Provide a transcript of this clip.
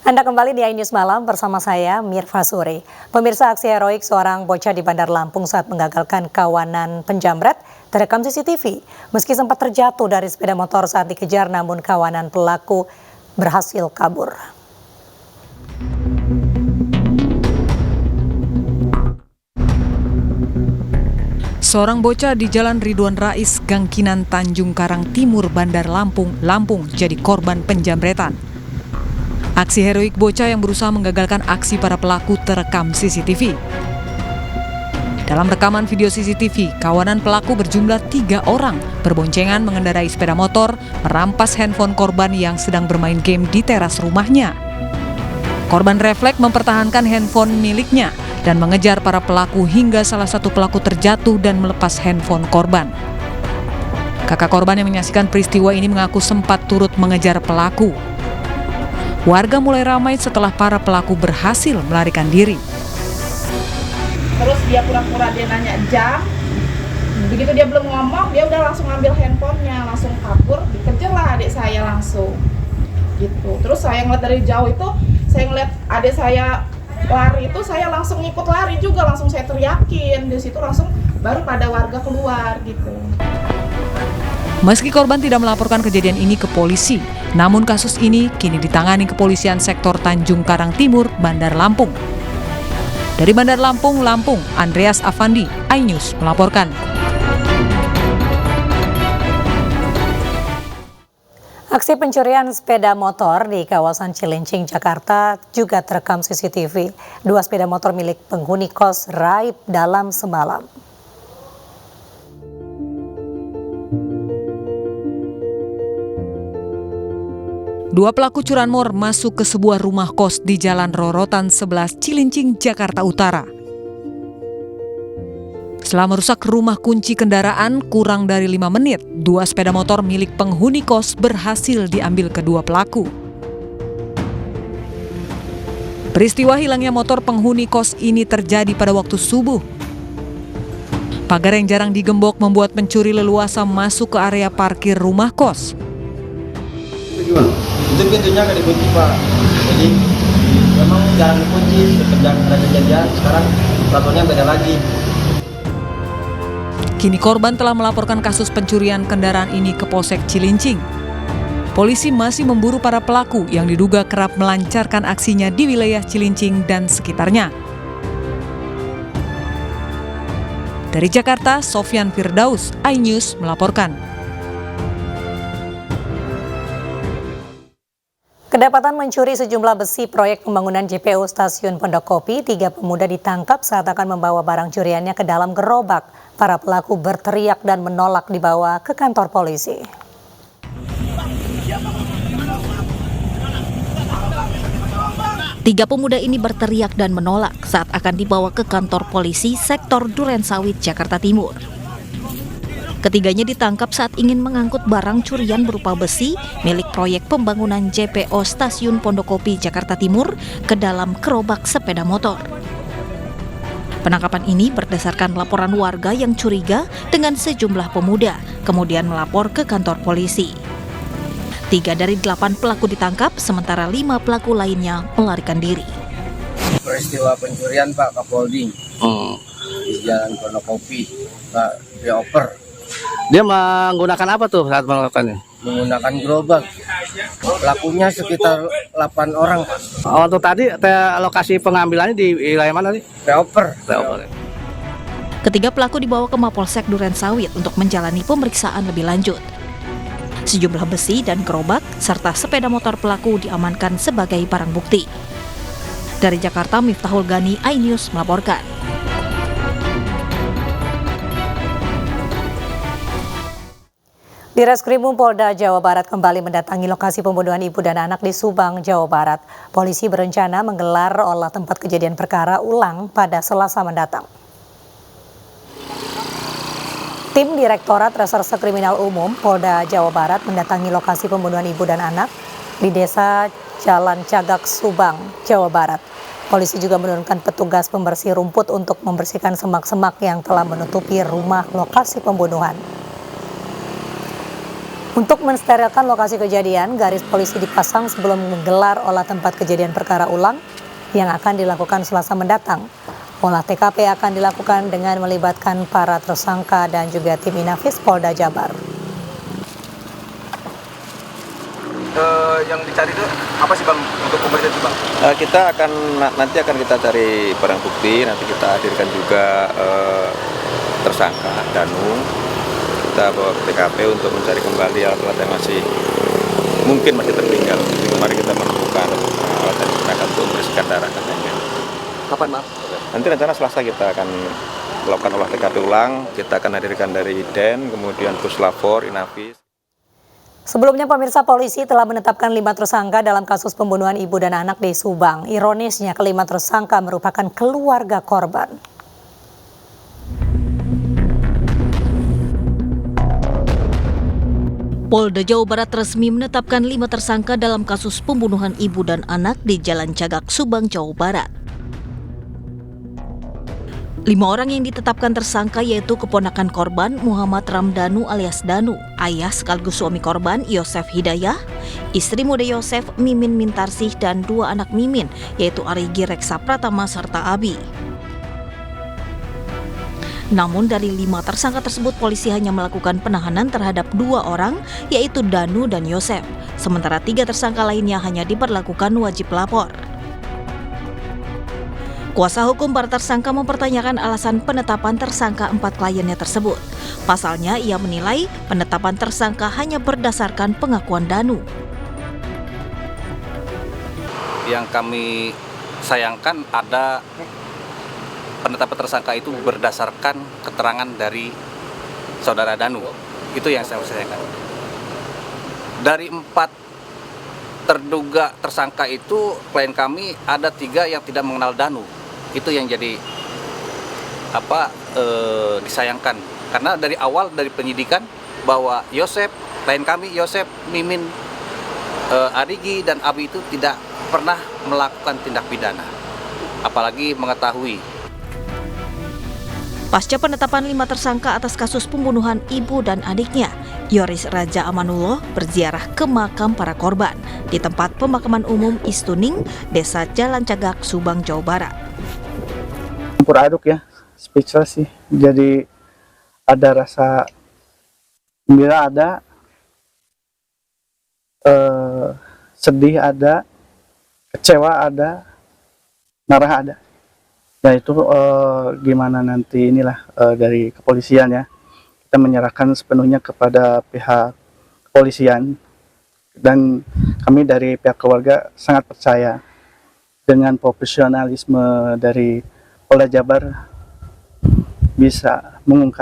Anda kembali di iNews Malam bersama saya, Mirfa Suri. Pemirsa, aksi heroik seorang bocah di Bandar Lampung saat menggagalkan kawanan penjamret terekam CCTV. Meski sempat terjatuh dari sepeda motor saat dikejar, namun kawanan pelaku berhasil kabur. Seorang bocah di Jalan Ridwan Rais, Gang Kinan, Tanjung Karang Timur, Bandar Lampung, jadi korban penjamretan. Aksi heroik bocah yang berusaha menggagalkan aksi para pelaku terekam CCTV. Dalam rekaman video CCTV, kawanan pelaku berjumlah 3 orang berboncengan mengendarai sepeda motor, merampas handphone korban yang sedang bermain game di teras rumahnya. Korban refleks mempertahankan handphone miliknya dan mengejar para pelaku hingga salah satu pelaku terjatuh dan melepas handphone korban. Kakak korban yang menyaksikan peristiwa ini mengaku sempat turut mengejar pelaku. Warga mulai ramai setelah para pelaku berhasil melarikan diri. Terus dia pura-pura dia nanya jam. Begitu dia belum ngomong, dia udah langsung ambil handphonenya, langsung kabur, dikejarlah adik saya langsung. Gitu. Terus saya ngeliat dari jauh itu, saya ngeliat adik saya lari itu, saya langsung ikut lari juga, langsung saya teriakin. Di situ langsung baru pada warga keluar gitu. Meski korban tidak melaporkan kejadian ini ke polisi, namun kasus ini kini ditangani Kepolisian Sektor Tanjung Karang Timur, Bandar Lampung. Dari Bandar Lampung, Andreas Afandi, iNews melaporkan. Aksi pencurian sepeda motor di kawasan Cilincing, Jakarta juga terekam CCTV. 2 sepeda motor milik penghuni kos raib dalam semalam. Dua pelaku curanmor masuk ke sebuah rumah kos di Jalan Rorotan 11 Cilincing, Jakarta Utara. Setelah merusak rumah kunci kendaraan kurang dari 5 menit, 2 sepeda motor milik penghuni kos berhasil diambil kedua pelaku. Peristiwa hilangnya motor penghuni kos ini terjadi pada waktu subuh. Pagar yang jarang digembok membuat pencuri leluasa masuk ke area parkir rumah kos. Itu pintunya nggak dikunci, Pak. Jadi memang jarang dikunci. Sejak ada kejadian sekarang peraturannya beda lagi. Kini korban telah melaporkan kasus pencurian kendaraan ini ke Polsek Cilincing. Polisi masih memburu para pelaku yang diduga kerap melancarkan aksinya di wilayah Cilincing dan sekitarnya. Dari Jakarta, Sofyan Firdaus, iNews melaporkan. Kedapatan mencuri sejumlah besi proyek pembangunan JPO Stasiun Pondok Kopi, 3 pemuda ditangkap saat akan membawa barang curiannya ke dalam gerobak. Para pelaku berteriak dan menolak dibawa ke kantor polisi. Tiga pemuda ini berteriak dan menolak saat akan dibawa ke kantor polisi sektor Durensawit, Jakarta Timur. Ketiganya ditangkap saat ingin mengangkut barang curian berupa besi milik proyek pembangunan JPO Stasiun Pondok Kopi, Jakarta Timur ke dalam gerobak sepeda motor. Penangkapan ini berdasarkan laporan warga yang curiga dengan sejumlah pemuda, kemudian melapor ke kantor polisi. 3 dari 8 pelaku ditangkap, sementara 5 pelaku lainnya melarikan diri. Peristiwa pencurian, Pak, Kapoldi di Jalan Pondok Kopi, Pak, dioper. Dia menggunakan apa tuh saat melakukannya? Menggunakan gerobak. Pelakunya sekitar 8 orang, Pak. Oh, untuk tadi lokasi pengambilannya di wilayah mana nih? Dioper. Ketiga pelaku dibawa ke Mapolsek Durensawit untuk menjalani pemeriksaan lebih lanjut. Sejumlah besi dan gerobak serta sepeda motor pelaku diamankan sebagai barang bukti. Dari Jakarta, Miftahul Gani, iNews melaporkan. Direskrimum Polda Jawa Barat kembali mendatangi lokasi pembunuhan ibu dan anak di Subang, Jawa Barat. Polisi berencana menggelar olah tempat kejadian perkara ulang pada Selasa mendatang. Tim Direktorat Reserse Kriminal Umum Polda Jawa Barat mendatangi lokasi pembunuhan ibu dan anak di Desa Jalan Cagak, Subang, Jawa Barat. Polisi juga menurunkan petugas pembersih rumput untuk membersihkan semak-semak yang telah menutupi rumah lokasi pembunuhan. Untuk mensterilkan lokasi kejadian, garis polisi dipasang sebelum menggelar olah tempat kejadian perkara ulang yang akan dilakukan Selasa mendatang. Olah TKP akan dilakukan dengan melibatkan para tersangka dan juga tim Inafis Polda Jabar. Yang dicari itu apa sih Bang untuk pemerintah itu Bang? Nanti akan kita cari barang bukti, nanti kita hadirkan juga tersangka Danu. Kita bawa ke TKP untuk mencari kembali alat-alat yang mungkin masih tertinggal. Jadi kemarin kita menemukan alat yang digunakan untuk membersihkan darah katanya. Kapan Bang? Nanti rencana Selasa kita akan melakukan olah TKP ulang. Kita akan hadirkan dari Den, kemudian Puslapor, Inafis. Sebelumnya pemirsa, polisi telah menetapkan 5 tersangka dalam kasus pembunuhan ibu dan anak di Subang. Ironisnya kelima tersangka merupakan keluarga korban. Polda Jawa Barat resmi menetapkan 5 tersangka dalam kasus pembunuhan ibu dan anak di Jalan Cagak, Subang, Jawa Barat. 5 orang yang ditetapkan tersangka yaitu keponakan korban Muhammad Ramdanu alias Danu, ayah sekaligus suami korban Yosef Hidayah, istri muda Yosef Mimin Mintarsih, dan 2 anak Mimin yaitu Arigi Reksa Pratama serta Abi. Namun dari 5 tersangka tersebut polisi hanya melakukan penahanan terhadap 2 orang yaitu Danu dan Yosef, sementara 3 tersangka lainnya hanya diberlakukan wajib lapor. Kuasa hukum para tersangka mempertanyakan alasan penetapan tersangka 4 kliennya tersebut. Pasalnya, ia menilai penetapan tersangka hanya berdasarkan pengakuan Danu. Yang kami sayangkan ada penetapan tersangka itu berdasarkan keterangan dari saudara Danu. Itu yang saya sayangkan. Dari 4 terduga tersangka itu, klien kami ada 3 yang tidak mengenal Danu. Itu yang jadi disayangkan, karena dari awal dari penyidikan bahwa Yosef, klien kami Yosef, Mimin, Arigi dan Abi itu tidak pernah melakukan tindak pidana, apalagi mengetahui. Pasca penetapan 5 tersangka atas kasus pembunuhan ibu dan adiknya, Yoris Raja Amanullah berziarah ke makam para korban di tempat pemakaman umum Istuning, Desa Jalan Cagak, Subang, Jawa Barat. Campur aduk ya, speechless sih. Jadi ada rasa gembira ada, sedih ada, kecewa ada, marah ada. Ya itu gimana nanti inilah dari kepolisian ya. Kita menyerahkan sepenuhnya kepada pihak kepolisian, dan kami dari pihak keluarga sangat percaya dengan profesionalisme dari Polda Jabar bisa mengungkap